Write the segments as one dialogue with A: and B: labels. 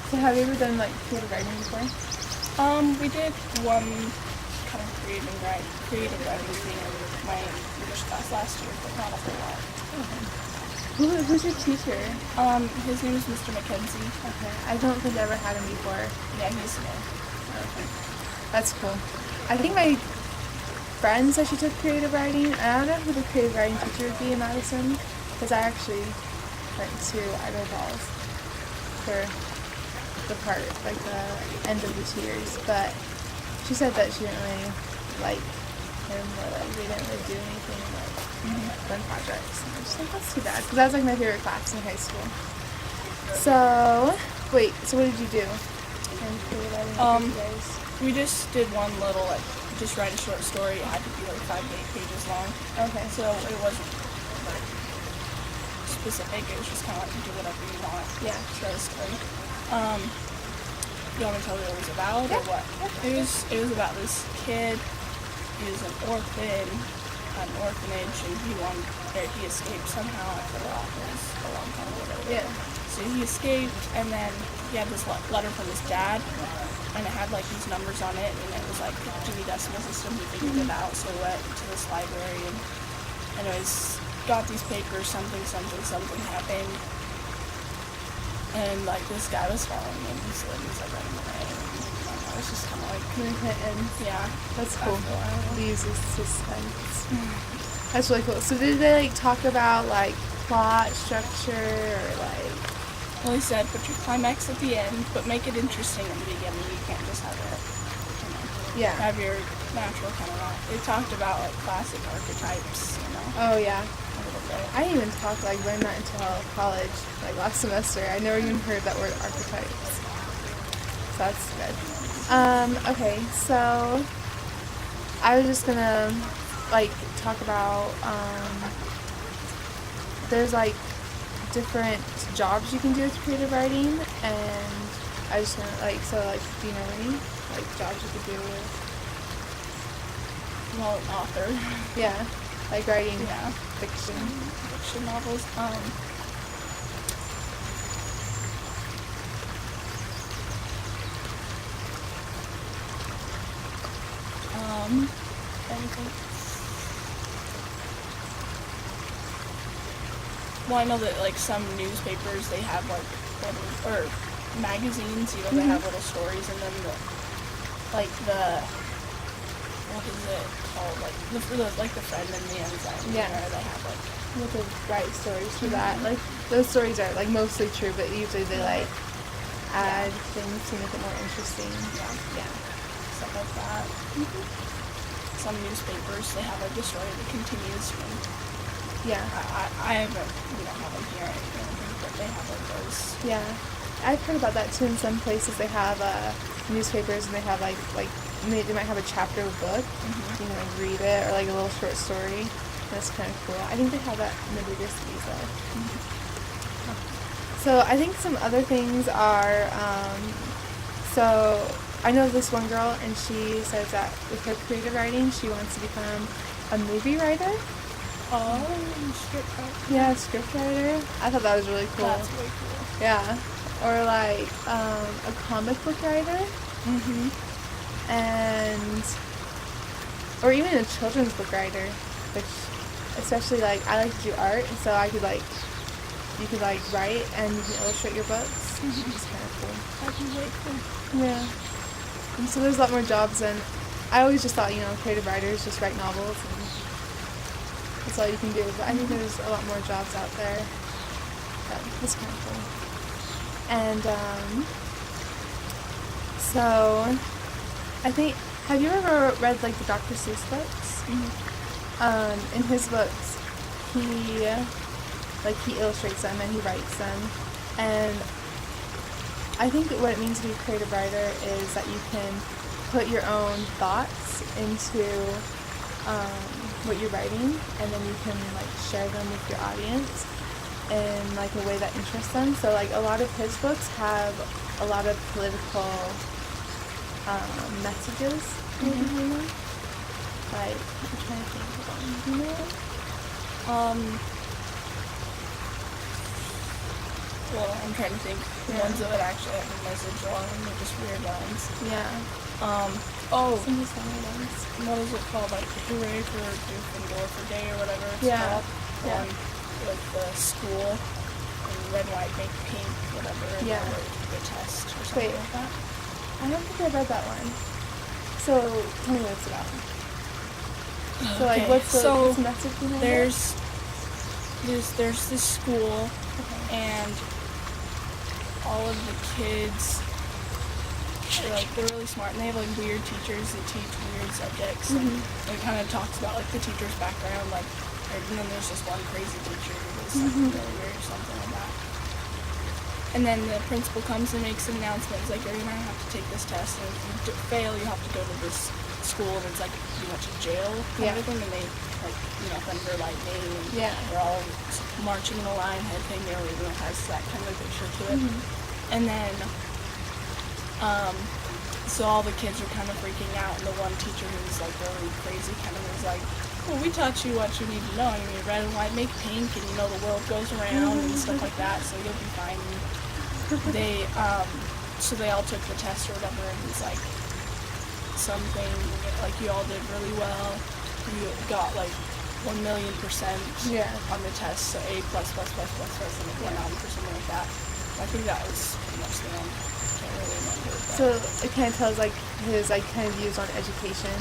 A: So have you ever done like creative writing before?
B: We did one kind of creative writing thing in my English class last year, but not a whole lot.
A: Okay. Who's your teacher?
B: His name is Mr. Mackenzie.
A: Okay. I don't think I ever had him before.
B: Yeah, he's new.
A: Okay. That's cool. I think my friend said she took creative writing. I don't know who the creative writing teacher would be in Madison, because I actually went to Idaho Falls for the part, like the end of the 2 years, but she said that she didn't really like him, or like we didn't really do anything like fun projects. And I was just like, that's too bad, because that was like my favorite class in high school. So, wait, so what did you do?
B: We just did one little, like, just write a short story. It had to be like 5 to 8 pages long.
A: Okay.
B: So it wasn't like specific. It was just kind of like do whatever you want.
A: Yeah.
B: Share a story. You want me to tell you what it was about or what?
A: Yeah.
B: It was about this kid. He was an orphanage, and he escaped somehow. I forgot. It was a long time ago.
A: Yeah.
B: So he escaped, and then he had this letter from his dad, and it had like these numbers on it, and it was like the Dewey Decimal System. He figured it out, so he went to this library, and anyways, got these papers. Something happened. And like this guy was following him, so he was like running away. And I was just kind of like, yeah,
A: that's cool. These is suspense. That's really cool. So did they like talk about like plot structure or like?
B: Well, he said put your climax at the end, but make it interesting in the beginning. You can't just have it, have your natural kind of. They talked about like classic archetypes,
A: Oh yeah.
B: a little bit.
A: I didn't even learn that until college, like last semester. I never even heard that word archetypes. So that's good. Okay, so I was just gonna like talk about there's like different jobs you can do with creative writing, and I just want do you know any like jobs you could do with?
B: Well, an author.
A: Yeah. Like writing
B: fiction novels. Anything. Well, I know that like some newspapers they have like or magazines, they have little stories in them that like what is it called? Like the Friend and the Enzyme.
A: Yeah.
B: They have like
A: You have to write stories for that. Like those stories are like mostly true, but usually they like add things to make it more interesting.
B: Yeah. Stuff like that. Some newspapers they have like a story that continues from.
A: Yeah.
B: I haven't we don't have them here or anything, but they have like those.
A: Yeah. I've heard about that too. In some places they have newspapers, and they have like they might have a chapter of a book. You can like read it, or like a little short story. That's kind of cool. I think they have that in the bigger cities though. So I think some other things are, so I know this one girl, and she says that with her creative writing, she wants to become a movie writer.
B: Oh, script writer.
A: Yeah, script writer. I thought that was really cool.
B: That's really cool.
A: Yeah. Or like a comic book writer. And or even a children's book writer, which especially like I like to do art, and so I could like you could like write and you can illustrate your books, which is kind of cool.
B: That'd be really cool.
A: Yeah. And so there's a lot more jobs than I always just thought, creative writers just write novels and that's all you can do. But I think there's a lot more jobs out there. That's kind of cool. And so I think, have you ever read like the Dr. Seuss books? In his books, he illustrates them and he writes them, and I think that what it means to be a creative writer is that you can put your own thoughts into what you're writing, and then you can like share them with your audience in like a way that interests them. So like a lot of his books have a lot of political messages behind them. Like, I'm trying to think of one. Do you know?
B: well, I'm trying to think. The
A: Yeah.
B: ones that would actually have a message on them are just weird ones.
A: Yeah.
B: Oh,
A: Some of the funny ones.
B: what is it called? Like, Hooray for Gryffindor Day or whatever it's
A: Yeah.
B: called.
A: Yeah.
B: On, like, the school, and red, white, make pink, whatever, and
A: Yeah.
B: the test or something
A: Wait.
B: like that.
A: I don't think I read that one. So, tell me what it's about. So, like,
B: Okay,
A: what's
B: so
A: the message behind it?
B: There's this school,
A: Okay.
B: and all of the kids, they're really smart, and they have, like, weird teachers that teach weird subjects, and it kind of talks about, like, the teacher's background, like, and then there's this one crazy teacher who's, like, really weird or something like that. And then the principal comes and makes an announcement. He's like, you're going to have to take this test, and if you fail, you have to go to this school, and it's like pretty much a jail kind of thing, and they, like, thunder, lightning, and they're all marching in a line, head thing, has that kind of picture to it. And then, so all the kids are kind of freaking out, and the one teacher who's, like, really crazy kind of is like, well, we taught you what you need to know. I mean, red and white make pink, and the world goes around and stuff like that, so you'll be fine. And they, so they all took the test or whatever, and it's like something, like, you all did really well. You got, like, 1,000,000% on the test, so A+++++, and it went on for something like that. I think that was pretty much the end. Can't really remember.
A: So it kind of tells, like, his, like, kind of views on education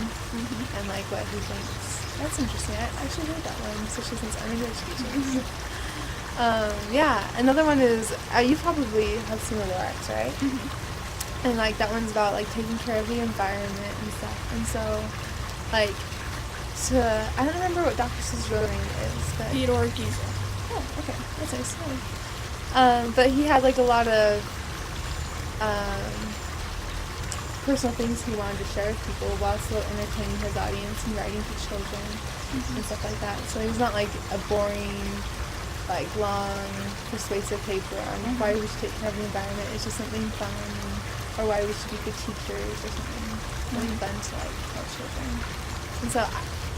A: and, like, what he thinks. That's interesting. I actually heard that one, especially since I'm into education. Yeah, another one is, you probably have seen the lyrics, right? And, like, that one's about, like, taking care of the environment and stuff. And so, like, I don't remember what Dr. Seuss's real name is, but...
B: Theodore Giesel.
A: Oh, okay. That's nice. But he had, like, a lot of personal things he wanted to share with people while still entertaining his audience and writing to children and stuff like that. So he's not, like, a boring, like, long, persuasive paper on why we should take care of the environment. It's just something fun, or why we should be good teachers, or something fun to, like, tell children. And so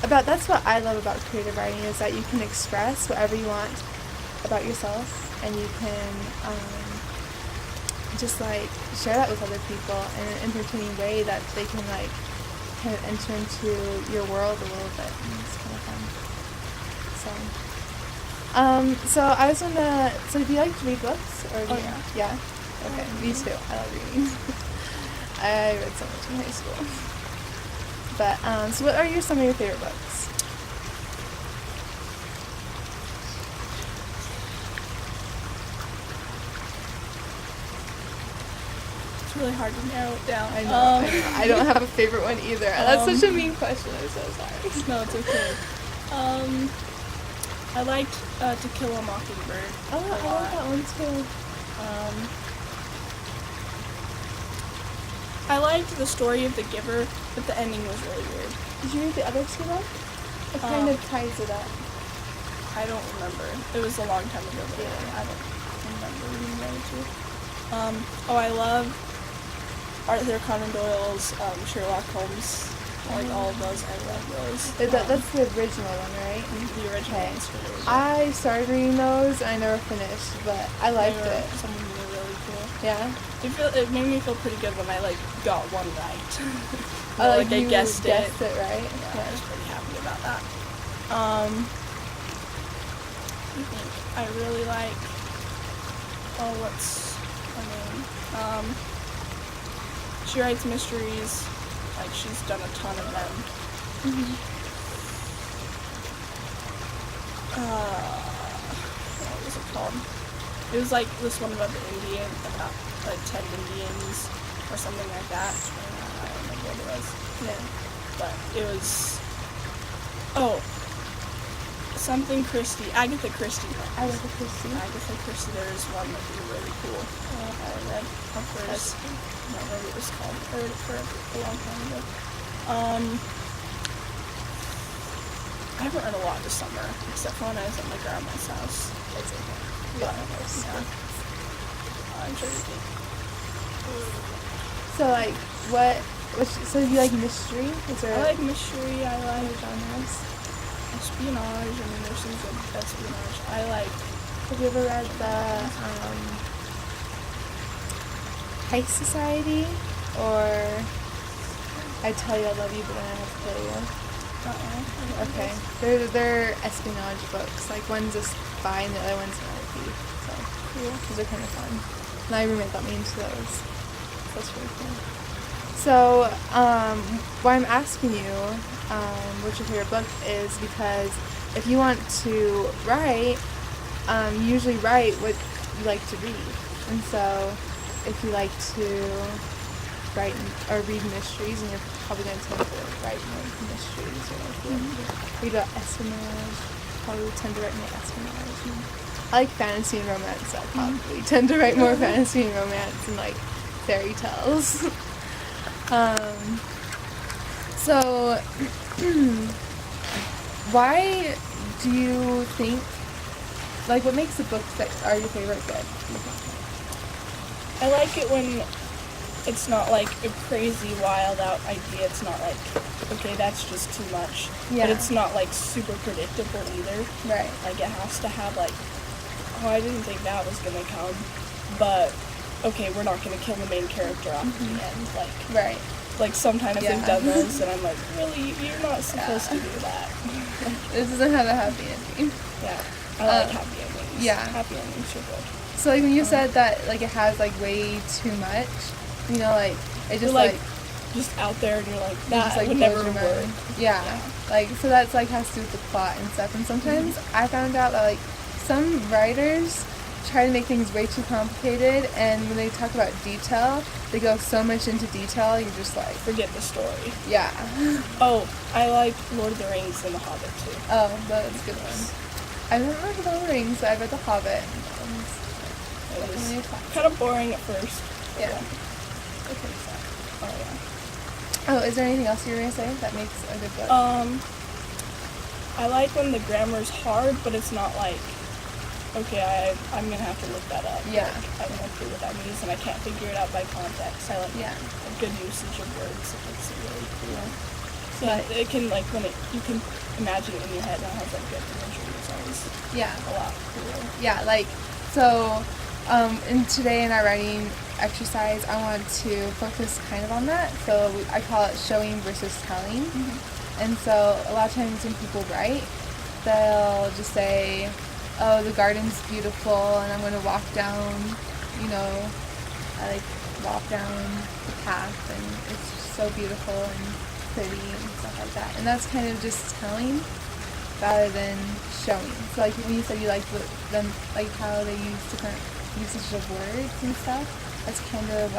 A: that's what I love about creative writing, is that you can express whatever you want about yourself, and you can just, like, share that with other people in an entertaining way that they can, like, kind of enter into your world a little bit, and it's kind of fun. So I was gonna, so do you like to read books? Or do you, yeah? Okay, me too. I love reading. I read so much in high school. But, so what are some of your favorite books?
B: It's really hard to narrow it down.
A: I know. I don't have a favorite one either. That's such a mean question. I'm so sorry.
B: No, it's okay. I liked To Kill a Mockingbird.
A: Oh, I like that one too.
B: I liked The Story of the Giver, but the ending was really weird.
A: Did you read the other two though? It kind of ties it up.
B: I don't remember. It was a long time ago, but I don't remember reading the other two. I love Arthur Conan Doyle's Sherlock Holmes. I like all of those. I love those.
A: That's the original one, right?
B: The original ones for the original.
A: I started reading those and I never finished, but I liked it.
B: Some of them were really cool.
A: Yeah?
B: It made me feel pretty good when I, like, got one right.
A: I
B: guessed it.
A: Right?
B: Yeah, I was pretty happy about that. I think I really like, what's her name? She writes mysteries, like, she's done a ton of them. What was it called? It was like this one about about like 10 Indians or something like that. I don't remember what it was.
A: Yeah.
B: But it was, something Christie, Agatha Christie.
A: Agatha Christie.
B: There's one that was really cool. I read her first. I don't know what it was called. I read it for a long time ago. I haven't read a lot this summer, except for when I was at my grandma's house.
A: That's okay.
B: But, yeah. I'm trying to think.
A: So, like, so you like mystery?
B: I like mystery, I like
A: genres?
B: espionage. I mean, there's some good espionage. I like
A: Have you ever read the High Society or I Tell You I Love You But Then I Have to Kill You? Okay. They're espionage books. Like one's a spy and the other one's an thief. So cool. Those are kind of fun. My roommate got me into those. That's really cool. So, why I'm asking you what's your favorite book is because if you want to write, you usually write what you like to read. And so, if you like to write or read mysteries, and you're probably going to tend to write more mysteries, or like read about espionage, probably tend to write more espionage. And I like fantasy and romance, so I probably tend to write more fantasy and romance and like fairy tales. So, why do you think, like, what makes the books that are your favorite good?
B: I like it when it's not like a crazy, wild out idea. It's not like, okay, that's just too much.
A: Yeah.
B: But it's not like super predictable either.
A: Right.
B: Like it has to have like, oh, I didn't think that was gonna come, but okay, we're not gonna kill the main character off at the end. Like,
A: Right.
B: like sometimes they've done those, and I'm like, really, you're not supposed to do that.
A: This doesn't have a happy ending.
B: Yeah, I like happy endings.
A: Yeah.
B: Happy endings are good.
A: So, like, when you said that, like, it has, like, way too much, you know, like, it just,
B: You're, like, just out there, and you're like, that
A: just, like,
B: would
A: blows
B: never
A: your
B: work.
A: mind. Yeah. Like, so that's, like, has to do with the plot and stuff. And sometimes I found out that, like, some writers try to make things way too complicated, and when they talk about detail, they go so much into detail, you're just like,
B: Forget the story.
A: yeah.
B: Oh, I like Lord of the Rings and The Hobbit too.
A: Oh, that's a good one. I haven't read The Lord of the Rings, but I read The Hobbit.
B: It was kind of boring at first.
A: Yeah.
B: Okay, so. Oh yeah.
A: Oh, is there anything else you were going to say that makes a good book?
B: I like when the grammar's hard, but it's not like, okay, I'm going to have to look that up.
A: Yeah.
B: Like, I don't know what that means, and I can't figure it out by context. I like
A: Yeah.
B: a good usage of words. It's really cool. So
A: But-
B: it can, like, when you can imagine it in your head, and it has, like, good imagery. It's always
A: Yeah.
B: a lot cooler.
A: Yeah, like, so, today in our writing exercise, I want to focus kind of on that. So I call it showing versus telling. And so a lot of times when people write, they'll just say, oh, the garden's beautiful, and I'm going to walk down, I walk down the path, and it's just so beautiful and pretty and stuff like that. And that's kind of just telling rather than showing. So like when you said you like them, like how they use different usage of words and stuff, that's kind of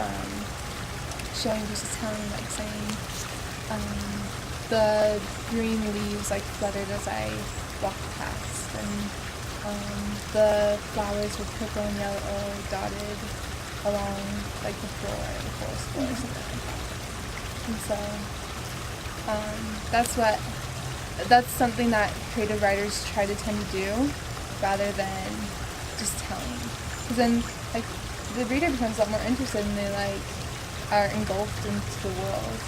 A: showing versus telling, like saying the green leaves like fluttered as I walked past, and the flowers were purple and yellow dotted along like the forest floor or something like that. And so that's something that creative writers try to tend to do rather than just telling. Because then like the reader becomes a lot more interested and they like are engulfed into the world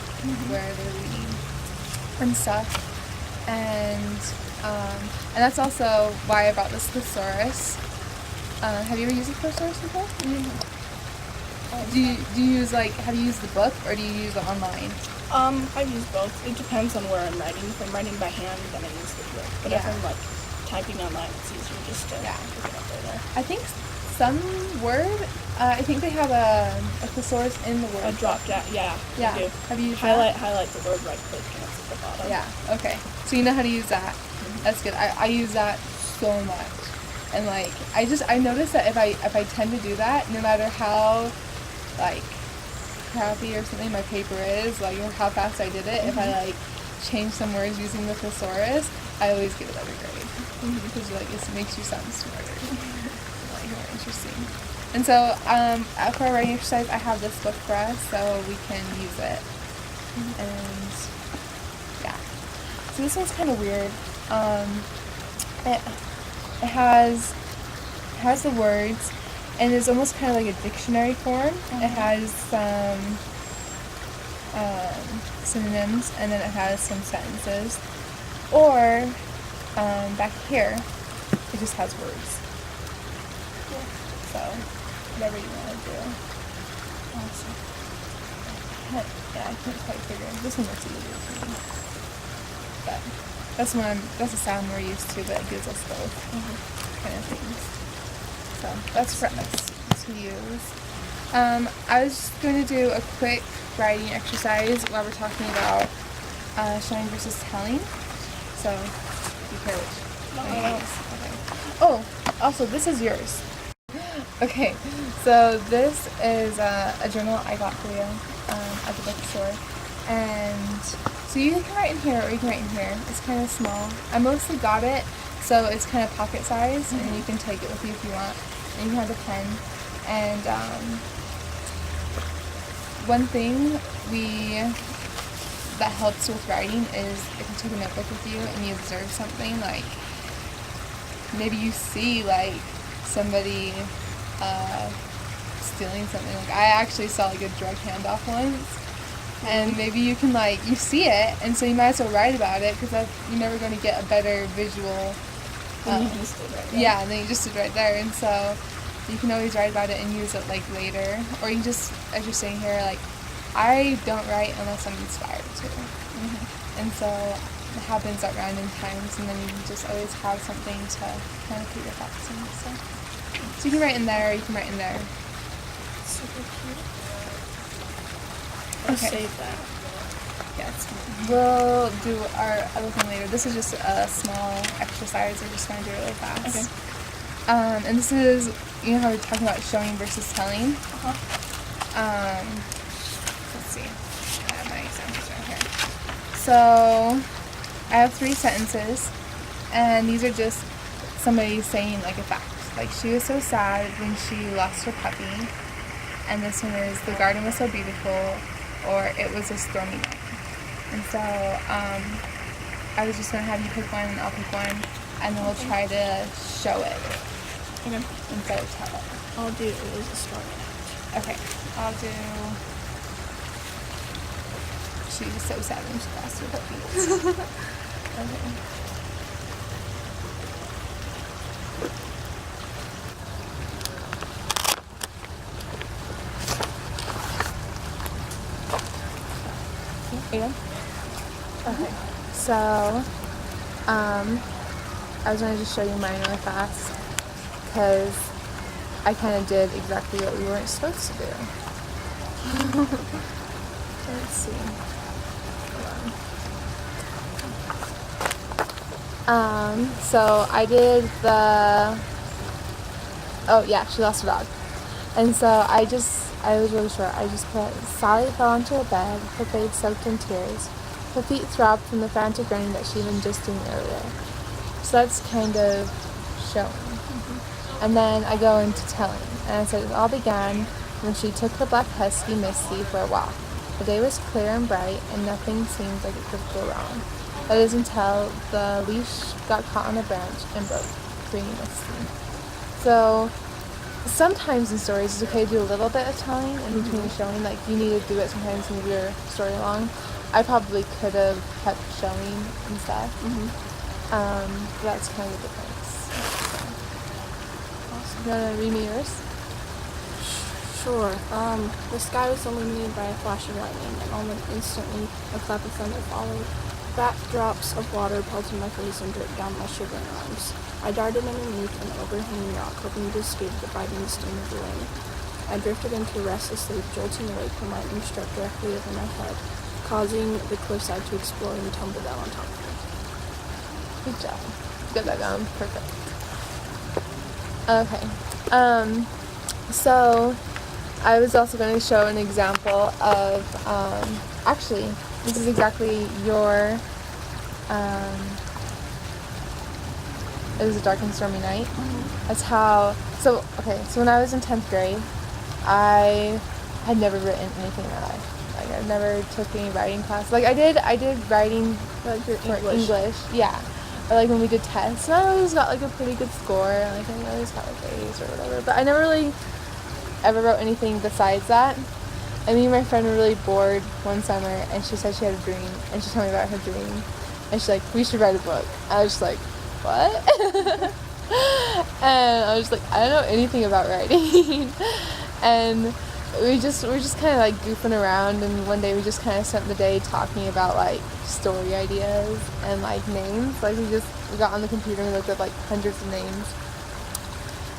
A: where they're reading and stuff. And that's also why I brought this thesaurus. Have you ever used a thesaurus before? Do you use have you used the book or do you use it online?
B: I've used both. It depends on where I'm writing. If I'm writing by hand, then I use the book. But if I'm like typing online, it's easier just to look it up right there.
A: I think some word. I think they have a thesaurus in the word.
B: A drop down. Yeah.
A: Yeah.
B: They do.
A: Have you used
B: highlight the word right click and it's at the bottom.
A: Yeah. Okay. So you know how to use that. That's good. I use that so much, and like I noticed that if I tend to do that, no matter how like crappy or something my paper is, like or how fast I did it, if I like change some words using the thesaurus, I always get a better grade because like it makes you sound smarter, like more interesting. And so for our writing exercise, I have this book for us, so we can use it. And yeah, so this one's kind of weird. It has the words. And it's almost kind of like a dictionary form. It has some synonyms, and then it has some sentences. Or back here, it just has words.
B: So, whatever you want to do.
A: Awesome. Yeah, I can't quite figure it. This one looks easier for me. But that's a sound we're used to, but it gives us both kind of things. So that's for us to use. I was just going to do a quick writing exercise while we're talking about showing versus telling. So, you care which one I use. Okay. Oh, also, this is yours. Okay, so this is a journal I got for you at the bookstore. And so you can write in here or you can write in here. It's kind of small. I mostly got it, so it's kind of pocket size, and you can take it with you if you want. And you have a pen. And one thing that helps with writing is if you take a notebook with you and you observe something, like maybe you see like somebody stealing something. Like I actually saw like a drug handoff once, and maybe you can you see it, and so you might as well write about it because you're never going to get a better visual.
B: You just stood right there.
A: Yeah, and then you just stood right there, and so you can always write about it and use it later, or you can just, as you're sitting here, I don't write unless I'm inspired to, and so it happens at random times, and then you just always have something to kind of put your thoughts in. So you can write in there, or you can write in there.
B: Super cute. I'll save that.
A: Yes, we'll do our other thing later. This is just a small exercise. We're just going to do it really fast. Okay. And this is, you know how we're talking about showing versus telling? Let's see. I have my examples right here. So, I have 3 sentences, and these are just somebody saying a fact. She was so sad when she lost her puppy. And this one is, the garden was so beautiful, or it was a stormy night. And so, I was just going to have you pick one, and I'll pick one, and then we'll try to show it.
B: Okay.
A: Instead of tell it.
B: I'll do it was a stormy night.
A: Okay. I'll do, she was so sad when she lost her puppy. Okay. Okay, so I was going to just show you mine really fast because I kind of did exactly what we weren't supposed to do. Let's see. So I did she lost her dog. And so I was really short. I just put, Sally fell onto her bed, her face soaked in tears. Her feet throbbed from the frantic running that she had been just doing earlier. So that's kind of showing. And then I go into telling. And I said, it all began when she took her black husky, Misty, for a walk. The day was clear and bright, and nothing seemed like it could go wrong. That is until the leash got caught on a branch and broke, freeing Misty. So sometimes in stories it's okay to do a little bit of telling in between showing. You need to do it sometimes to move your story along. I probably could have kept showing and stuff. That's kind of the difference. Awesome. You want to read me yours?
B: Sure. The sky was illuminated by a flash of lightning, and almost instantly a clap of thunder followed. Fat drops of water pelted my face and dripped down my shivering arms. I darted underneath an overhanging rock, hoping to escape the biting steam of the rain. I drifted into a restless sleep, jolting awake when lightning struck directly over my head, causing the cliffside to explode and tumble down on top of me.
A: Good job. Got that down. Perfect. Okay. So I was also going to show an example of, actually, this is exactly your, it was a dark and stormy night. That's how, so when I was in 10th grade, I had never written anything in my life. I never took any writing class. I did writing for English. Yeah. Or when we did tests, and I always got a pretty good score. I always got A's or whatever. But I never really ever wrote anything besides that. And me and my friend were really bored one summer, and she said she had a dream, and she told me about her dream. And she's like, we should write a book. I was just like, what? And I was like, I don't know anything about writing. And we're just kind of like goofing around, and one day we just kind of spent the day talking about like story ideas and like names. Like we got on the computer and we looked up like hundreds of names.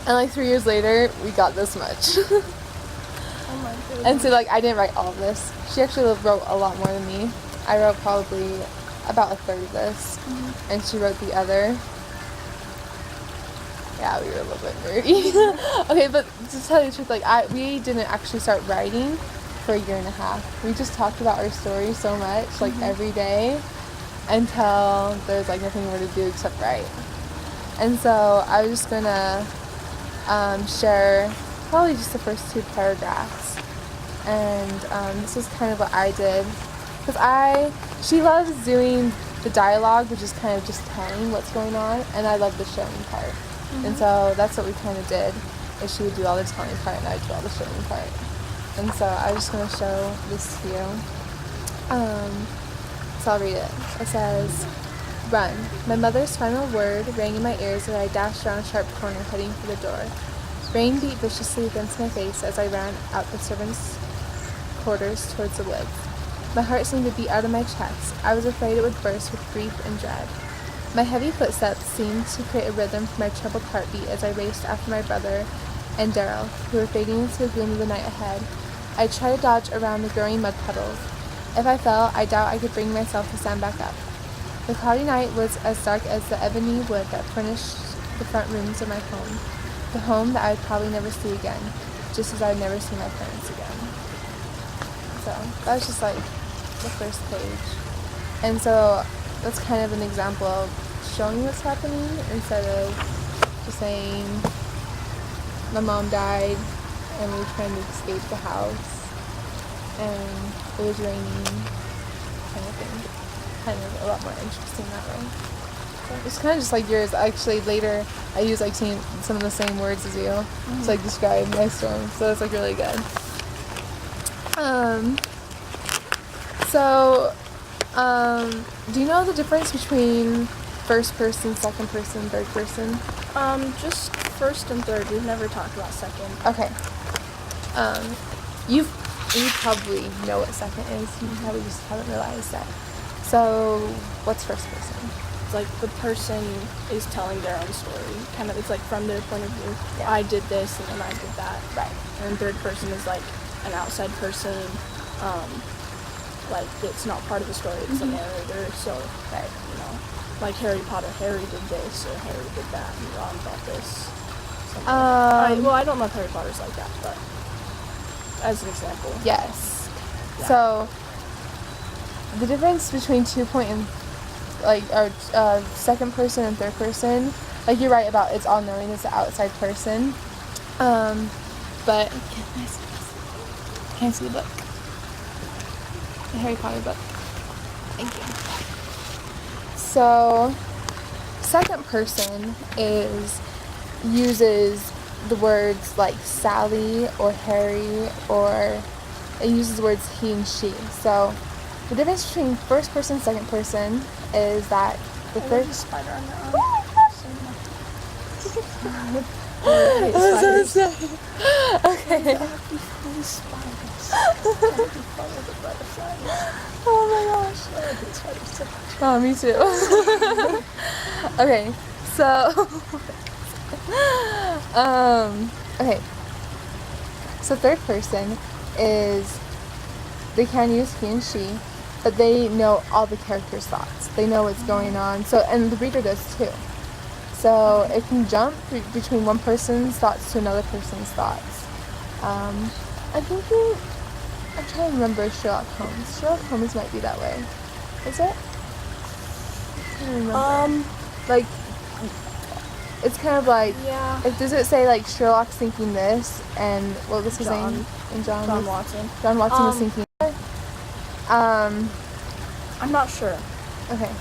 A: And like 3 years later, we got this much.
B: Oh my goodness.
A: And so like I didn't write all of this. She actually wrote a lot more than me. I wrote probably about a third of this, and she wrote the other. Yeah, we were a little bit nerdy. Okay, but to tell you the truth, like we didn't actually start writing for a year and a half. We just talked about our story so much, like every day, until there was like nothing more to do except write. And so I was just gonna share probably just the first 2 paragraphs, and this is kind of what I did, because she loves doing the dialogue, which is kind of just telling what's going on, and I love the showing part. And so that's what we kind of did, is she would do all the telling part and I would do all the showing part. And so I was just going to show this to you. So I'll read it. It says, "Run." My mother's final word rang in my ears as I dashed around a sharp corner heading for the door. Rain beat viciously against my face as I ran out the servants' quarters towards the woods. My heart seemed to beat out of my chest. I was afraid it would burst with grief and dread. My heavy footsteps seemed to create a rhythm for my troubled heartbeat as I raced after my brother and Darryl, who were fading into the gloom of the night ahead. I tried to dodge around the growing mud puddles. If I fell, I doubt I could bring myself to stand back up. The cloudy night was as dark as the ebony wood that furnished the front rooms of my home, the home that I would probably never see again, just as I would never see my parents again. So that was just like the first page. And so that's kind of an example of showing what's happening instead of just saying my mom died and we were trying to escape the house and it was raining kind of thing. Kind of a lot more interesting that way. So it's kind of just like yours. Actually, later I use like some of the same words as you to like describe my storm. So it's like really good. Do you know the difference between first person, second person, third person?
B: Just first and third. We've never talked about second.
A: Okay. You probably know what second is. You probably just haven't realized that. So, what's first person?
B: It's like the person is telling their own story. Kind of, it's like from their point of view.
A: Yeah.
B: I did this and then I did that.
A: Right.
B: And third person is like an outside person. Like it's not part of the story. It's a narrator. So,
A: Right.
B: you know, like Harry Potter. Harry did this or Harry did that, and Ron thought this. I don't know if Harry Potter's like that, but as an example.
A: Yes.
B: Yeah.
A: So, the difference between 2-point and second person and third person, like you're right about it's all knowing it's the outside person. But can I see the book? The Harry Potter book. Thank you. So, second person uses the words like Sally or Harry, or it uses the words he and she. So the difference between first person and second person is that the third
B: spider on your arm.
A: I'm so sorry. Okay. Oh my gosh. Oh, me too. Okay, so okay. So third person is they can use he and she, but they know all the characters' thoughts. They know what's going on. So, and the reader does too. So it can jump between one person's thoughts to another person's thoughts. I'm trying to remember Sherlock Holmes. Sherlock Holmes might be that way. Is it? I can't remember. Like, it's kind of like,
B: Yeah.
A: does it say like Sherlock's thinking this, and what was his name? And John
B: Watson.
A: John Watson was thinking.
B: I'm not sure.
A: Okay.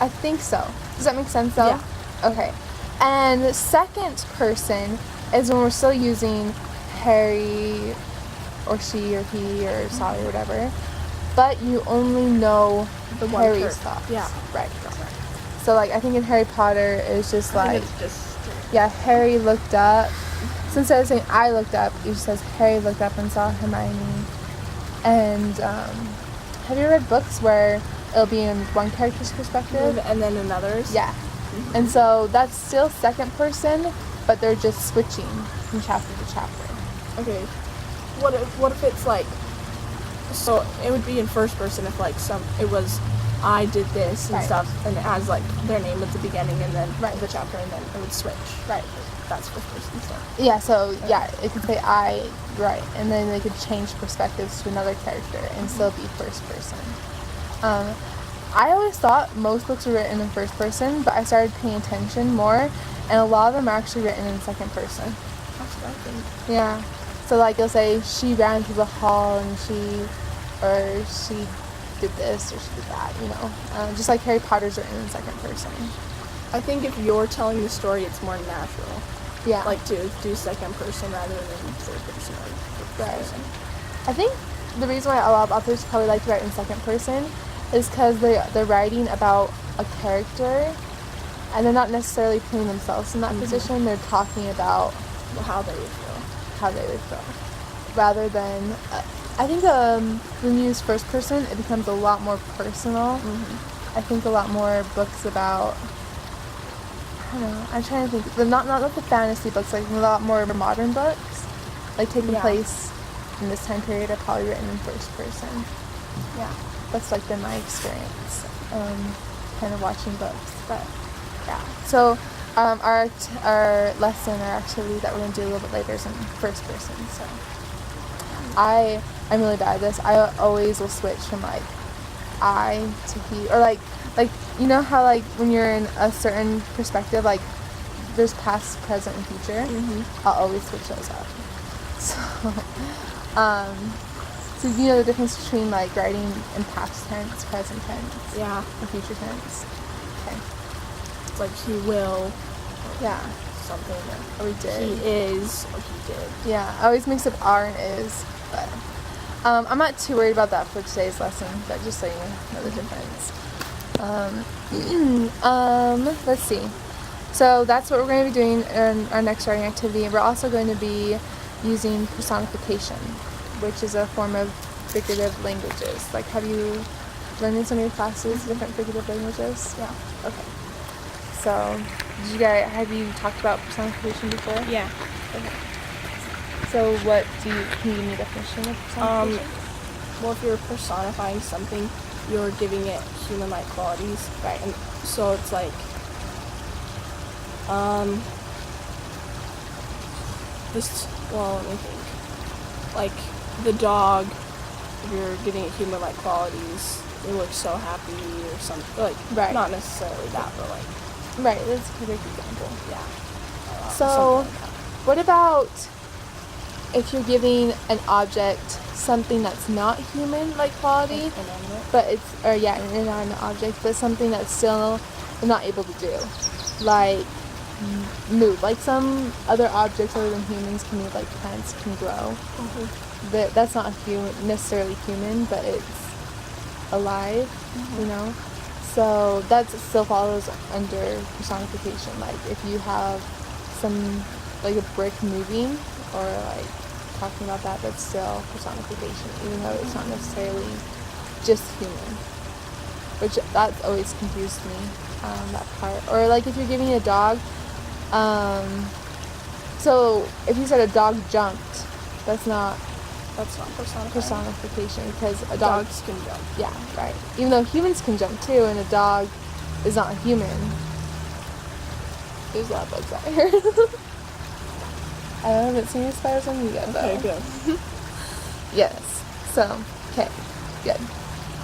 A: I think so. Does that make sense though?
B: Yeah.
A: Okay. And the second person is when we're still using Harry or she or he or Sally or whatever, but you only know
B: The one
A: Harry's
B: person.
A: thoughts.
B: Yeah.
A: Right. So like I think in Harry Potter it's just like
B: it's just
A: yeah, Harry looked up. So instead of saying I looked up, it just says Harry looked up and saw Hermione. And have you read books where it'll be in one character's perspective
B: and then another's?
A: Yeah. Mm-hmm. And so that's still second person, but they're just switching from chapter to chapter.
B: Okay. What if it's like, so it would be in first person if like it was I did this and stuff, and it has like their name at the beginning and then the chapter, and then it would switch. Right. That's first person stuff.
A: Yeah, so it could say I, and then they could change perspectives to another character and still be first person. I always thought most books were written in first person, but I started paying attention more, and a lot of them are actually written in second person.
B: That's what I think.
A: Yeah. So like you'll say she ran through the hall and she did this or she did that, you know. Just like Harry Potter's written in second person.
B: I think if you're telling the story, it's more natural.
A: Yeah.
B: Like to do second person rather than third person or first person.
A: I think the reason why a lot of authors probably like to write in second person is because they're writing about a character and they're not necessarily putting themselves in that position. They're talking about
B: how they would feel.
A: Rather than I think when you use first person, it becomes a lot more personal. I think a lot more books about, I don't know, I'm trying to think, not the fantasy books, like a lot more modern books, like taking place in this time period are probably written in first person. Yeah, that's like been my experience, kind of watching books, but yeah. So our lesson, our activity that we're going to do a little bit later is in first person, so I'm really bad at this. I always will switch from like I to he, or like you know how like when you're in a certain perspective, like there's past, present, and future. I'll always switch those up. So you know the difference between like writing in past tense, present tense, and future tense. Okay.
B: It's like he will.
A: Yeah.
B: Something.
A: Or we did.
B: He is. Or he did.
A: Yeah. I always mix up are and is, but I'm not too worried about that for today's lesson. But just so you know the difference. Let's see. So that's what we're going to be doing in our next writing activity. We're also going to be using personification, which is a form of figurative languages. Like, have you learned in some of your classes different figurative languages?
B: Yeah.
A: Okay. So, have you talked about personification before?
B: Yeah.
A: Okay. So, can you give me a definition of personification?
B: Well, if you're personifying something, you're giving it human-like qualities. Right. And so it's like, let me think. Like, the dog, if you're giving it human-like qualities, it looks so happy or something. Like, not necessarily that, but like.
A: Right, that's a perfect example.
B: Yeah.
A: So, what about if you're giving an object something that's not human-like quality, but it's, an inanimate object, but something that's still not able to do, like move. Like some other objects other than humans can move, like plants can grow. That's not necessarily human, but it's alive, you know? So that still follows under personification. Like if you have like a brick moving or like talking about that, that's still personification, even though it's not necessarily just human. Which that's always confused me, that part. Or like if you're giving a dog, so if you said a dog jumped, that's not personification, because
B: dogs can jump.
A: Yeah, right. Even though humans can jump too, and a dog is not a human. There's a lot of bugs out here. I haven't seen any spiders on you yet, though.
B: Okay, good.
A: Yes. So, okay, good.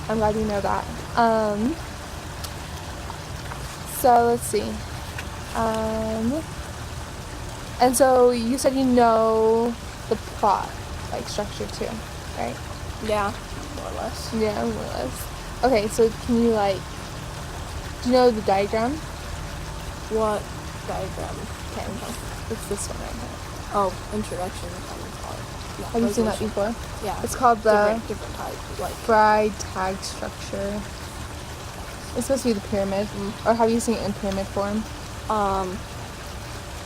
A: I'm glad you know that. So let's see. And so you said you know the plot, like structure too, right?
B: Yeah, more or less.
A: Yeah, more or less. Okay, so can you do you know the diagram?
B: What diagram?
A: Okay, it's this one right here.
B: Oh, introduction. Yeah,
A: have you seen that before?
B: Yeah.
A: It's called the
B: different type, like
A: fried tag structure. It's supposed to be the pyramid. Or have you seen it in pyramid form?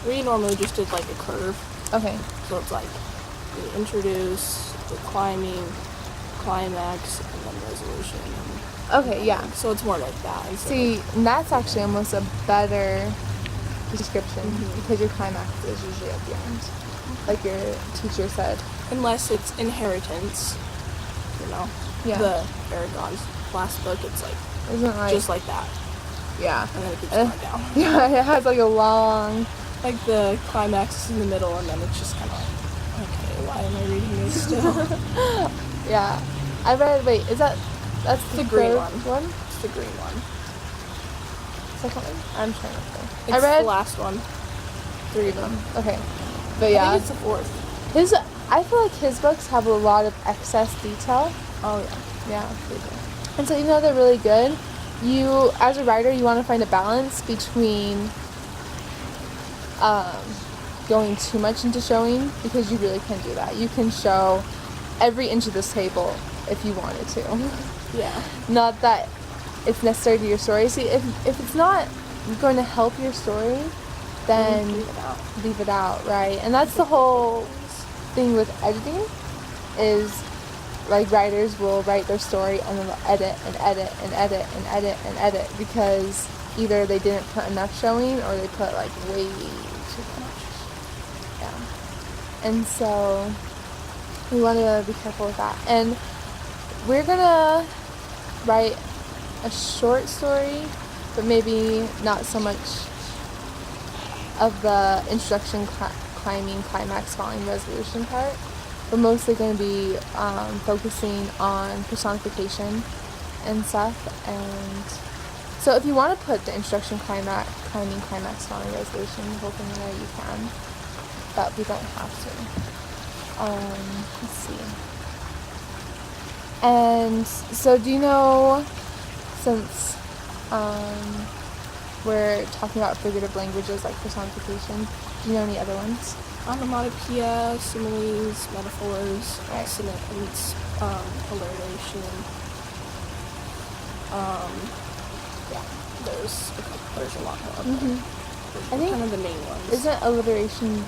B: We normally just did like a curve.
A: Okay.
B: So it's like we introduce the climbing, climax, and then resolution.
A: Okay, yeah.
B: So it's more like that.
A: See, and that's actually almost a better description because your climax is usually at the end, like your teacher said.
B: Unless it's inheritance, you know.
A: Yeah.
B: The Aragon's last book, it's like
A: Isn't it like
B: just like that,
A: yeah,
B: and then it keeps going down.
A: Yeah, it has like a long,
B: Like the climax is in the middle, and then it's just kind of like, okay, why am I reading this still?
A: yeah. I read. Wait, that's
B: the green
A: third
B: one? It's the green one.
A: Second one? I'm trying to think.
B: It's
A: I read
B: the last one.
A: 3 of them. Okay, but yeah,
B: I think it's the fourth.
A: I feel like his books have a lot of excess detail.
B: Oh
A: Yeah. And so even though they're really good, you, as a writer, you want to find a balance between going too much into showing, because you really can do that. You can show every inch of this table if you wanted to.
B: Yeah.
A: Not that it's necessary to your story. See, if it's not going to help your story, then leave it out, right? And that's the whole thing with editing, is like writers will write their story and then they'll edit and edit and edit and edit and edit because either they didn't put enough showing or they put like way too much. Yeah. And so we want to be careful with that. And we're gonna write a short story, but maybe not so much of the introduction, climbing, climax, falling, resolution part. We're mostly going to be focusing on personification and stuff. And so if you want to put the introduction, climbing, climax, falling, resolution, the whole thing in there, you can. But we don't have to. Let's see. And so do you know, since we're talking about figurative languages like personification, do you know any other ones?
B: Onomatopoeia, similes, metaphors,
A: Right.
B: synonyms, alliteration. Yeah, there's a lot more.
A: I think
B: kind of the main ones.
A: Isn't alliteration?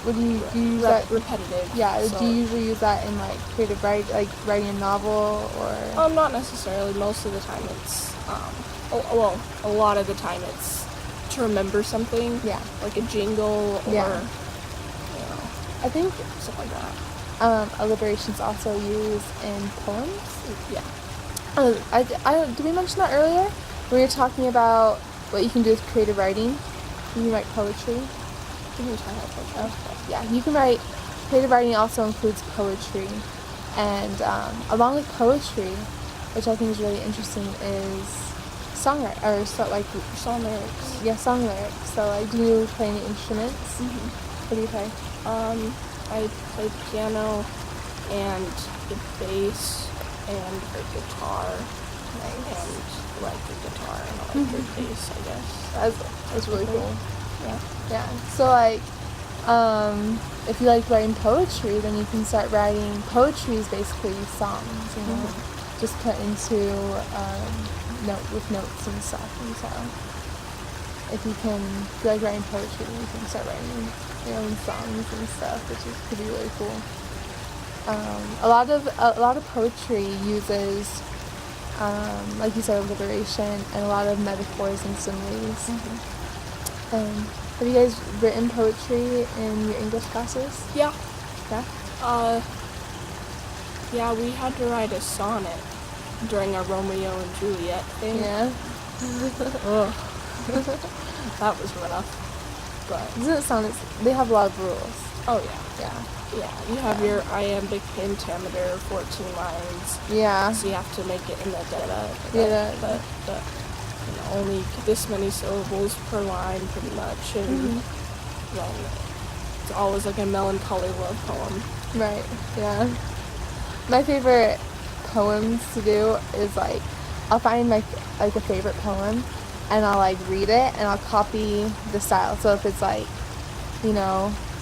A: What do you use that?
B: Repetitive.
A: Yeah.
B: So,
A: Do you usually use that in like creative writing, like writing a novel, or?
B: Not necessarily. Most of the time, it's a lot of the time it's to remember something.
A: Yeah.
B: Like a jingle or.
A: Yeah. I think
B: Stuff like that.
A: alliteration's also used in poems.
B: Yeah.
A: Did we mention that earlier? We were talking about what you can do with creative writing. You can write poetry.
B: You can try that poetry.
A: Yeah, you can write. Creative writing also includes poetry, and along with poetry, which I think is really interesting, is songwriting
B: Song lyrics.
A: Yeah, song lyrics. So, like, do you play any instruments? What do you play?
B: I play piano and the bass and the guitar.
A: Nice.
B: And electric guitar and electric bass, I guess.
A: That's really cool.
B: Yeah.
A: Yeah. So, like, if you like writing poetry, then you can start writing. Poetry is basically songs, you know, just put into with notes and stuff. And so, if you like writing poetry, then you can start writing your own songs and stuff, which could be really cool. A lot of poetry uses, like you said, alliteration and a lot of metaphors and similes. Have you guys written poetry in your English classes?
B: Yeah.
A: Yeah?
B: Yeah, we had to write a sonnet during our Romeo and Juliet thing.
A: Yeah.
B: Ugh. That was rough. But
A: Doesn't it sound, they have a lot of rules.
B: oh yeah, you have your iambic pentameter, 14 lines.
A: Yeah.
B: So you have to make it in the
A: Yeah.
B: but only this many syllables per line, pretty much, and then it's always like a melancholy love poem.
A: Right, yeah. My favorite poems to do is like, I'll find like a favorite poem and I'll like read it and I'll copy the style. So if it's like,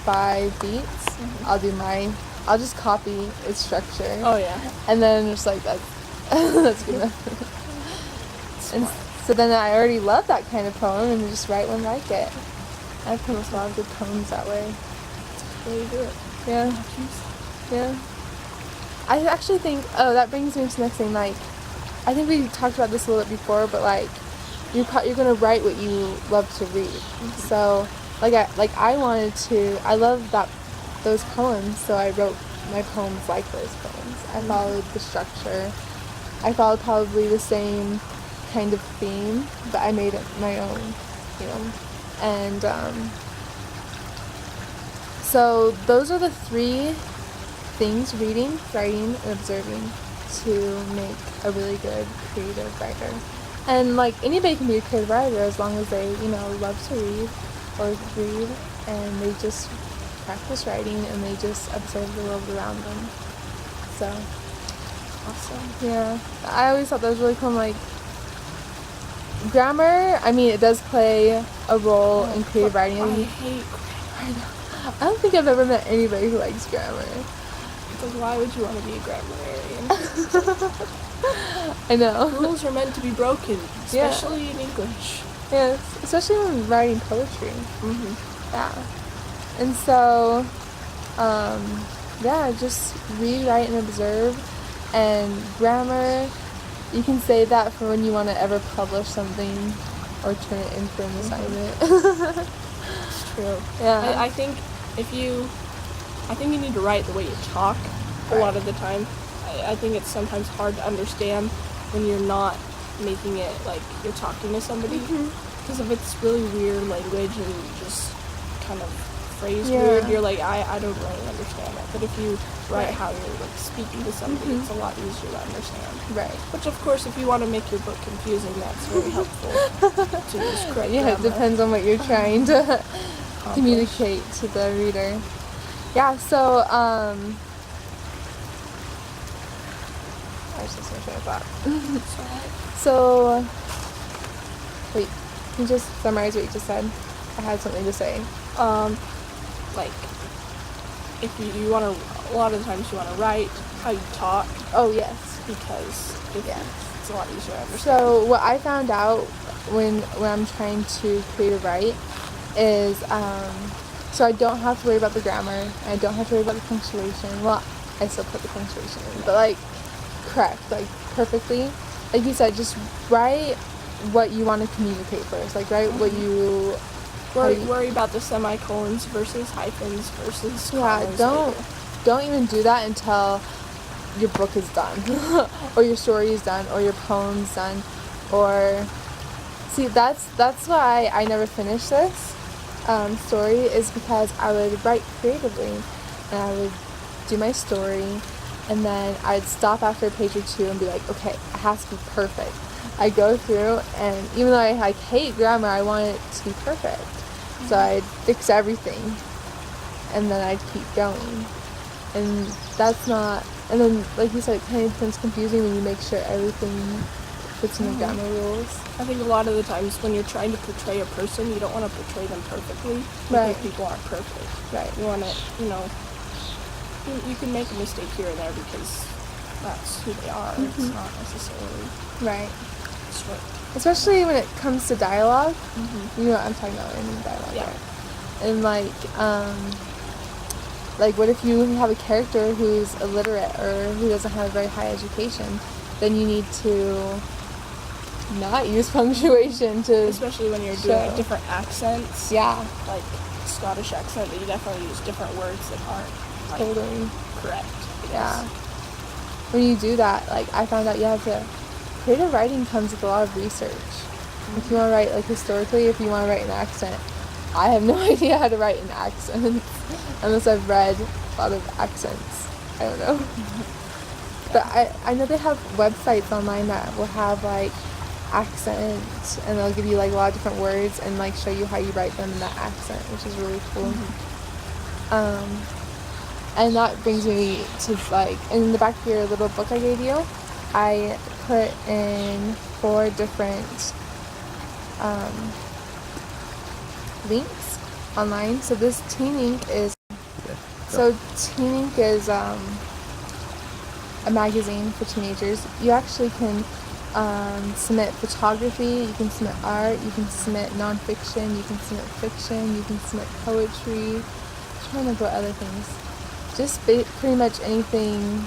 A: 5 beats, I'll just copy its structure.
B: Oh yeah.
A: And then just like that's good enough. And so then I already love that kind of poem and just write one like it. I've come up with a lot of good poems that way.
B: There you do it.
A: Yeah. Yeah. I actually think, that brings me to the next thing, like, I think we talked about this a little bit before, but, like, you're going to write what you love to read. Mm-hmm. So, I love those poems, so I wrote my poems like those poems. I followed the structure. I followed probably the same kind of theme, but I made it my own, you know. And so those are the 3 things: reading, writing, and observing, to make a really good creative writer. And like, anybody can be a creative writer as long as they, love to read or read, and they just practice writing and they just observe the world around them. So awesome. Yeah, I always thought that was really cool. Like, grammar, I mean, it does play a role in creative writing.
B: I hate grammar.
A: I don't think I've ever met anybody who likes grammar.
B: Like, why would you want to be a grammarian?
A: I know.
B: Rules are meant to be broken, especially in English.
A: Yes, especially when writing poetry.
B: Mm-hmm.
A: Yeah. And so, just read, write, and observe. And grammar, you can say that for when you want to ever publish something or turn it in for an assignment.
B: It's true.
A: Yeah.
B: I think you need to write the way you talk a lot of the time. I think it's sometimes hard to understand when you're not making it like you're talking to somebody. Because if it's really weird language and you just kind of phrase weird, you're like, I don't really understand that. But if you write how you're like speaking to somebody, it's a lot easier to understand. Right. Which, of course, if you want to make your book confusing, that's very helpful to just correct
A: it depends on what you're trying to communicate to the reader. Yeah, so, I was just going to try that. So, wait, can you just summarize what you just said? I had something to say.
B: Like, if you want to, a lot of the times you want to write how you talk.
A: Oh, yes.
B: Because it's a lot easier to understand.
A: So, what I found out when I'm trying to create a write is, so I don't have to worry about the grammar, I don't have to worry about the punctuation. Well, I still put the punctuation in, but like, correct, like, perfectly. Like you said, just write what you want to communicate first. Like, write what you...
B: Worry about the semicolons versus hyphens versus commas.
A: Don't even do that until your book is done, or your story is done, or your poem's done, or... See, that's why I never finished this story, is because I would write creatively, and I would do my story, and then I'd stop after a page or 2 and be like, okay, it has to be perfect. I go through, and even though I hate grammar, I want it to be perfect. So I'd fix everything, and then I'd keep going. And that's not, and then, like you said, it kind of becomes confusing when you make sure everything fits in the grammar rules.
B: I think a lot of the times when you're trying to portray a person, you don't want to portray them perfectly, because people aren't perfect.
A: Right.
B: You want to, you can make a mistake here or there because that's who they are. It's not necessarily straight.
A: Especially when it comes to dialogue. You know what I'm talking about, in dialogue.
B: Yeah.
A: Right? And like what if you have a character who's illiterate or who doesn't have a very high education? Then you need to not use punctuation to...
B: Especially when you're doing like, different accents.
A: Yeah.
B: Like Scottish accent, that you definitely use different words that aren't like,
A: totally
B: correct.
A: Yeah. When you do that, like, I found out you have to... Creative writing comes with a lot of research. If you want to write, like, historically, if you want to write an accent, I have no idea how to write an accent unless I've read a lot of accents. I don't know. But I know they have websites online that will have, like, accent, and they'll give you, like, a lot of different words and, like, show you how you write them in that accent, which is really cool. And that brings me to, like, in the back of your little book I gave you, I put in 4 different links online. So this Teen Ink is a magazine for teenagers. You actually can submit photography, you can submit art, you can submit nonfiction, you can submit fiction, you can submit poetry. I'm trying to think what other things. Just pretty much anything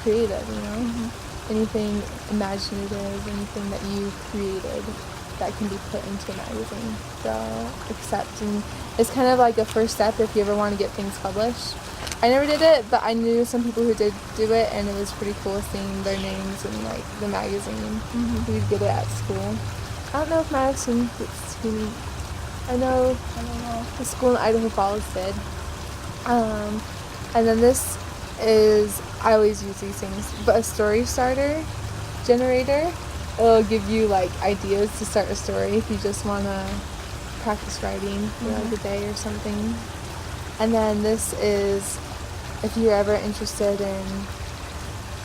A: creative, you know?
B: Mm-hmm.
A: Anything imaginative, anything that you created that can be put into a magazine. They'll accept, and it's kind of like a first step if you ever want to get things published. I never did it, but I knew some people who did do it, and it was pretty cool seeing their names in like the magazine.
B: Mm-hmm.
A: We'd get it at school. I don't know if Madison gets to. I don't know the school in Idaho Falls did. And then this is, I always use these things, but a story starter generator. It'll give you like ideas to start a story if you just want to practice writing for like a day or something. And then this is, if you're ever interested in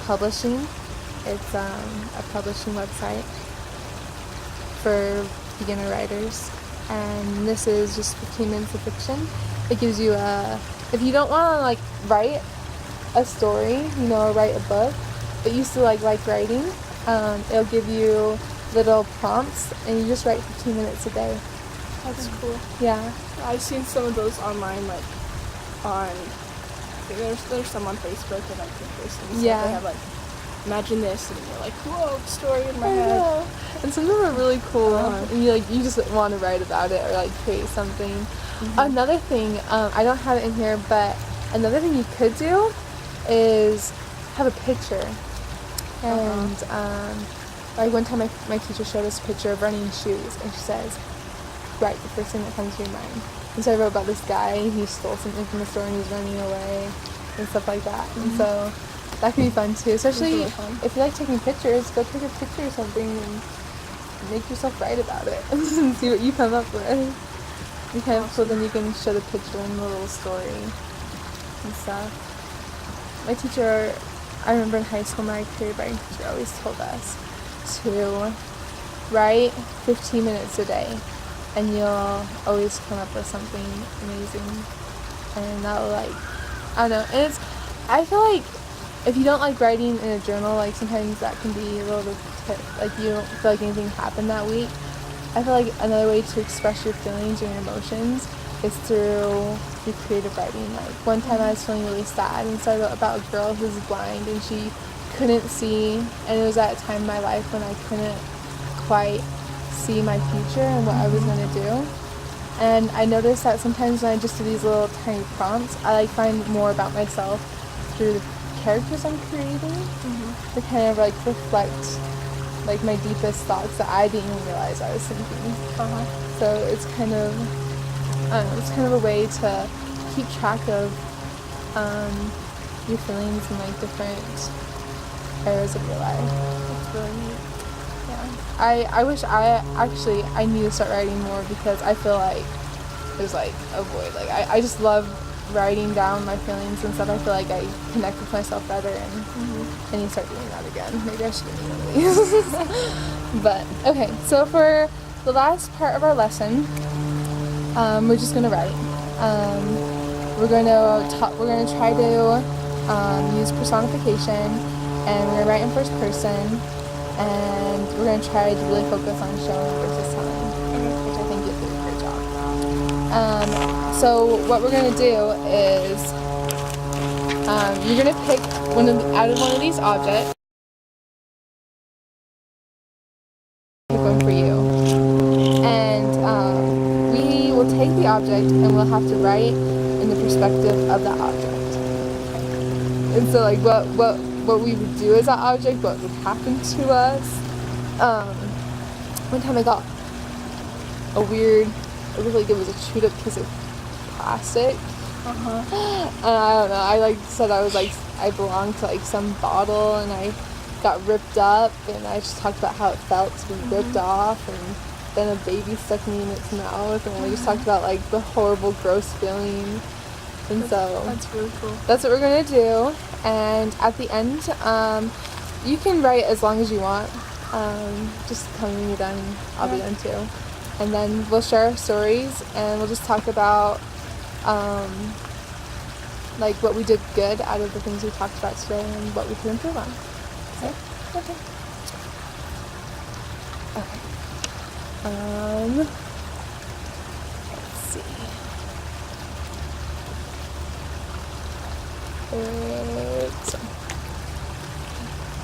A: publishing, it's a publishing website for beginner writers. And this is just 15 minutes of fiction. It gives you if you don't want to like write a story, you know, or write a book, but you still like writing, it'll give you little prompts, and you just write 15 minutes a day.
B: That's cool.
A: Yeah.
B: I've seen some of those online, like there's some on Facebook and like Pinterest and stuff.
A: Yeah.
B: They have like, imagine this, and you're like, whoa, story in my
A: I
B: head.
A: know. And some of them are really cool,
B: Uh-huh.
A: and you just want to write about it or like create something.
B: Mm-hmm.
A: Another thing, I don't have it in here, but another thing you could do is have a picture. And like one time my teacher showed us a picture of running shoes, and she says, write the first thing that comes to your mind. And so I wrote about this guy, and he stole something from the store and he's running away and stuff like that. And so that could be fun too, especially
B: really fun.
A: if you like taking pictures. Go take a picture or something and make yourself write about it and see what you come up with. And kind of cool, then you can show the picture and the little story and stuff. My teacher, I remember in high school, my creative writing teacher always told us to write 15 minutes a day, and you'll always come up with something amazing. And that'll like, I don't know, and I feel like if you don't like writing in a journal, like sometimes that can be a little bit, like you don't feel like anything happened that week. I feel like another way to express your feelings and your emotions is through your creative writing. Like one time I was feeling really sad, and so I wrote about a girl who's blind and she couldn't see, and it was at a time in my life when I couldn't quite see my future and what I was going to do. And I noticed that sometimes when I just do these little tiny prompts, I like find more about myself through the characters I'm creating to kind of like reflect like my deepest thoughts that I didn't even realize I was thinking. So it's kind of, I don't know, it's kind of a way to keep track of your feelings in like different areas of your life. It's really neat. Yeah. I wish I need to start writing more, because I feel like there's like a void. Like I just love writing down my feelings and stuff. I feel like I connect with myself better, and I need to start doing that again. Maybe I should do one of these. But okay, so for the last part of our lesson, we're just gonna write. We're gonna try to use personification, and we're gonna write in first person, and we're gonna try to really focus on showing versus telling, which I think you'll do a great job. So what we're gonna do is you're gonna pick out of one of these objects. Pick one for you, and we will take the object and we'll have to write in the perspective of that object. And so like what we would do as that object, what would happen to us. One time I got a weird, it looked like it was a chewed up piece of plastic. And I don't know, I like said I belonged to like some bottle, and I got ripped up, and I just talked about how it felt to be ripped off, and then a baby stuck me in its mouth, and I just talked about like the horrible, gross feeling. And so
B: that's really cool.
A: That's what we're gonna do. And at the end, you can write as long as you want. Just tell me when you're done, and I'll be done too. And then we'll share our stories, and we'll just talk about like what we did good out of the things we talked about today, and what we could improve on. Okay. Okay. Let's see. It's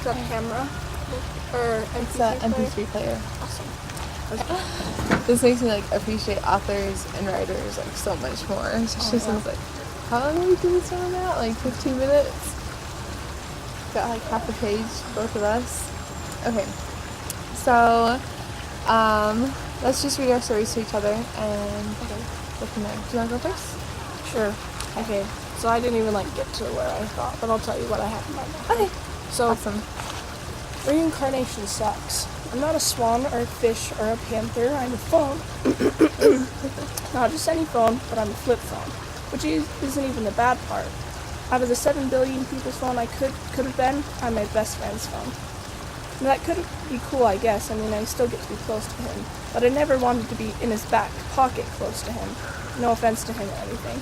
B: Got a camera? Or
A: It's an MP3 player.
B: Awesome.
A: This makes me like appreciate authors and writers like so much more. Especially since like, how long are we doing this on that? Like 15 minutes. Got like half a page, both of us. Okay, so let's just read our stories to each other and go from there. Do you want to go first?
B: Sure. Okay. So I didn't even like get to where I thought, but I'll tell you what I have in my mind.
A: Okay.
B: So
A: Awesome.
B: reincarnation sucks. I'm not a swan or a fish or a panther. I'm a phone. Not just any phone, but I'm a flip phone, which isn't even the bad part. Out of the 7 billion people's phone I could have been, I'm my best friend's phone. And that could be cool, I guess. I mean, I still get to be close to him, but I never wanted to be in his back pocket close to him. No offense to him or anything.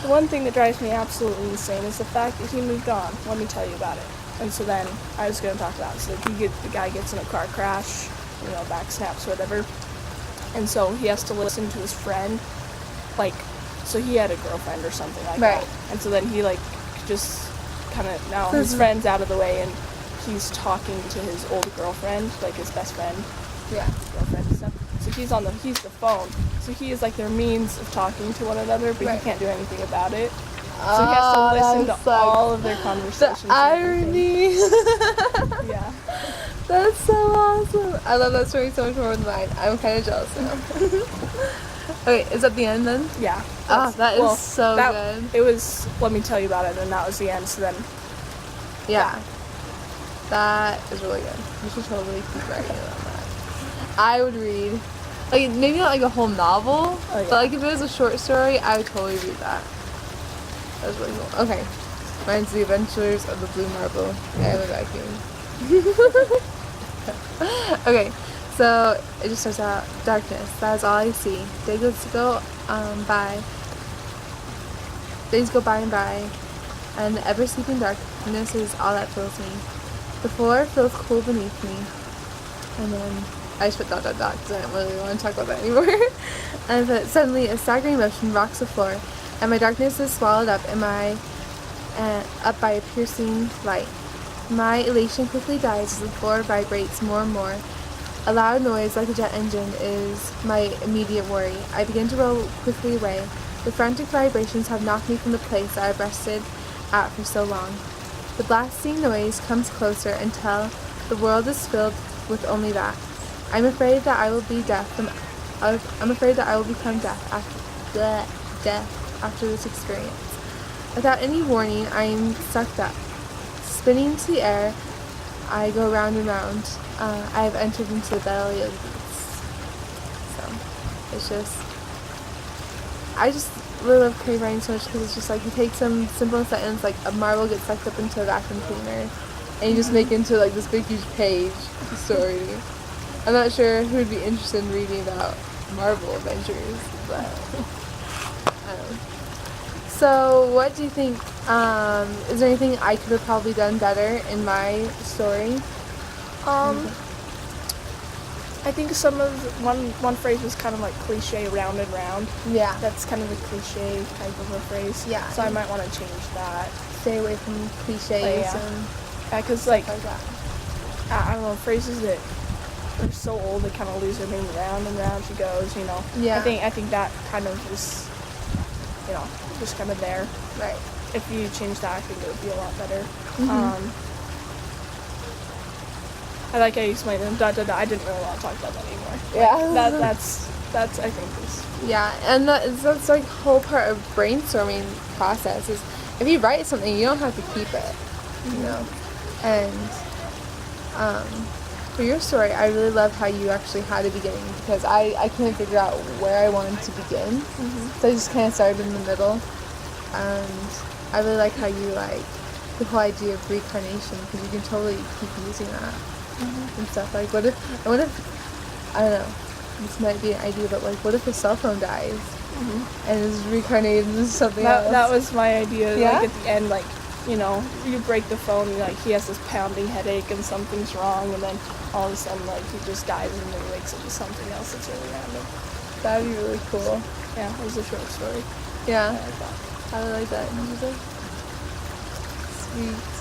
B: The one thing that drives me absolutely insane is the fact that he moved on. Let me tell you about it. And so then I was going to talk about it. So the guy gets in a car crash, back snaps or whatever, and so he has to listen to his friend, like, so he had a girlfriend or something like that. And so then he like just kind of now his friend's out of the way and he's talking to his old girlfriend, like his best friend, girlfriend and stuff. So he's the phone. So he is like their means of talking to one another, but he can't do anything about it. So he has to listen to all of their conversations.
A: The irony.
B: Yeah.
A: That's so awesome. I love that story so much more than mine. I'm kind of jealous now. Okay, is that the end then?
B: Yeah.
A: That is so good.
B: It was, let me tell you about it, and that was the end, so then.
A: Yeah. That is really good. You should totally keep writing about that. I would read, like, maybe not like a whole novel, but like if it was a short story, I would totally read that. That was really cool. Okay. Mine's The Adventures of the Blue Marble. I have a vacuum. Okay, so it just starts out, darkness, that is all I see. Days go by. Days go by and by, and the ever-sleeping darkness is all that fills me. The floor feels cool beneath me. And then I just put ... because I don't really want to talk about that anymore. And but suddenly a staggering motion rocks the floor, and my darkness is swallowed up up by a piercing light. My elation quickly dies as the floor vibrates more and more. A loud noise like a jet engine is my immediate worry. I begin to roll quickly away. The frantic vibrations have knocked me from the place I have rested at for so long. The blasting noise comes closer until the world is filled with only that. I'm afraid that I will be I'm afraid that I will become death after this experience. Without any warning, I am sucked up. Spinning to the air, I go round and round. I have entered into the belly of the beast. So, it's just, I just really love Crave writing so much because it's just like, you take some simple sentence, like a marble gets sucked up into a vacuum cleaner, and you just make it into like this big huge page story. I'm not sure who would be interested in reading about Marvel adventures, but I don't know. So, what do you think, is there anything I could have probably done better in my story?
B: I think one phrase was kind of like cliche, round and round.
A: Yeah.
B: That's kind of a cliche type of a phrase.
A: Yeah.
B: So I might want to change that.
A: Stay away from cliches and
B: because like
A: that.
B: I don't know, phrases that are so old they kind of lose their meaning. Round and round she goes,
A: Yeah.
B: I think that kind of is, just kind of there.
A: Right.
B: If you change that, I think it would be a lot better.
A: Mm-hmm.
B: I like how you explained them. I didn't really want to talk about that anymore.
A: Yeah.
B: That's I think is.
A: Yeah, and that's like whole part of brainstorming process is if you write something, you don't have to keep it, And for your story, I really love how you actually had a beginning because I couldn't figure out where I wanted to begin, so I just kind of started in the middle, and I really like how you like the whole idea of reincarnation because you can totally keep using that and stuff. Like, what if I don't know. This might be an idea, but like, what if a cell phone dies and is reincarnated into something else?
B: That was my idea.
A: Yeah?
B: Like at the end, like you know, you break the phone, and, like, he has this pounding headache and something's wrong, and then all of a sudden, like, he just dies and then wakes up with something else that's really random.
A: That'd be really cool.
B: Yeah, it was a short story.
A: Yeah,
B: I like that.
A: I really like that. Sweet.